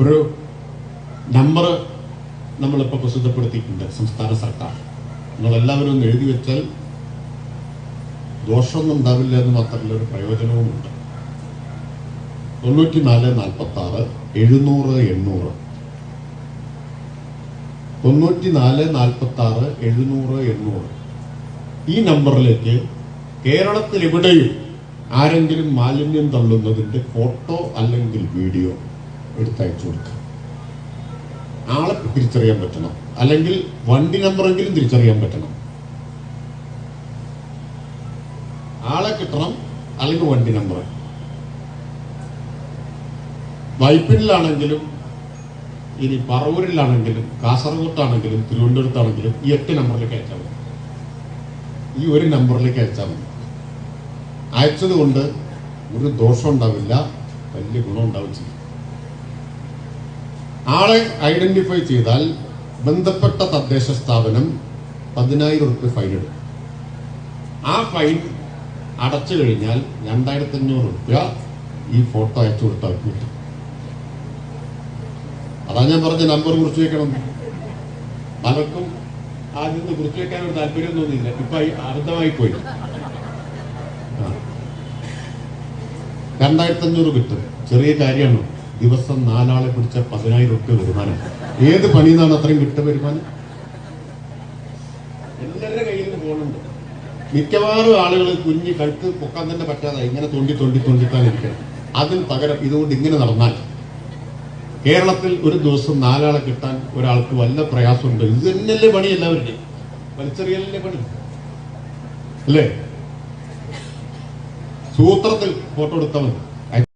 ഒരു നമ്പർ നമ്മളിപ്പോൾ പ്രസിദ്ധപ്പെടുത്തിയിട്ടുണ്ട് സംസ്ഥാന സർക്കാർ. നിങ്ങളെല്ലാവരും ഒന്ന് എഴുതി വെച്ചാൽ ദോഷമൊന്നും ഉണ്ടാവില്ല എന്ന് മാത്രമല്ല, ഒരു പ്രയോജനവുമുണ്ട്. 9446 700 800 9446 700 800 ഈ നമ്പറിലേക്ക് കേരളത്തിൽ എവിടെയും ആരെങ്കിലും മാലിന്യം തള്ളുന്നതിന്റെ ഫോട്ടോ അല്ലെങ്കിൽ വീഡിയോ എടുത്തയച്ചു കൊടുക്കുക. ആളെ തിരിച്ചറിയാൻ പറ്റണം, അല്ലെങ്കിൽ വണ്ടി നമ്പറെങ്കിലും തിരിച്ചറിയാൻ പറ്റണം. ആളെ കിട്ടണം, അല്ലെങ്കിൽ വണ്ടി നമ്പർ. വൈപ്പിനിലാണെങ്കിലും ഇനി പറവൂരിലാണെങ്കിലും കാസർഗോട്ടാണെങ്കിലും തിരുവനന്തപുരത്താണെങ്കിലും ഈ 8 നമ്പറിലേക്ക് അയച്ചാൽ മതി. ഈ ഒരു നമ്പറിലേക്ക് അയച്ചാൽ മതി. അയച്ചത് കൊണ്ട് ഒരു ദോഷം ഉണ്ടാവില്ല, വലിയ ഗുണം ഉണ്ടാവും ചെയ്യും. ആളെ ഐഡന്റിഫൈ ചെയ്താൽ ബന്ധപ്പെട്ട തദ്ദേശ സ്ഥാപനം 10,000 രൂപ ഫൈൻ ഇടും. ആ ഫൈൻ അടച്ചു കഴിഞ്ഞാൽ 2,500 രൂപ ഈ ഫോട്ടോ അയച്ചു കൊടുത്താൽ കിട്ടും. അതാ ഞാൻ പറഞ്ഞ നമ്പർ കുറിച്ച് വെക്കണം. പലർക്കും ആദ്യം കുറിച്ച് വെക്കാൻ ഒരു താല്പര്യം തോന്നിയില്ല, ഇപ്പൊ അബദ്ധമായി പോയി. 2,500 കിട്ടും. ചെറിയ കാര്യമാണ്. ദിവസം 4 ആളെ പിടിച്ച 10,000 രൂപ വരുമാനം. ഏത് പണിയിൽ നിന്നാണ് അത്രയും കിട്ടുക വരുമാനം? എല്ലാവരുടെ കയ്യിൽ നിന്ന് പോകുന്നുണ്ട്. മിക്കവാറും ആളുകൾ കുഞ്ഞ് കഴുത്ത് പൊക്കാൻ തന്നെ പറ്റാതെ ഇങ്ങനെ തോണ്ടിത്താനിരിക്കണം. അതിന് പകരം ഇതുകൊണ്ട് ഇങ്ങനെ നടന്നാൽ കേരളത്തിൽ ഒരു ദിവസം 4 ആളെ കിട്ടാൻ ഒരാൾക്ക് വല്ല പ്രയാസമുണ്ട്. ഇത് തന്നെയല്ലേ പണി എല്ലാവരുടെയും, വലിച്ചെറിയലിന്റെ പണി അല്ലേ? സൂത്രത്തിൽ ഫോട്ടോ എടുത്താൽ മതി.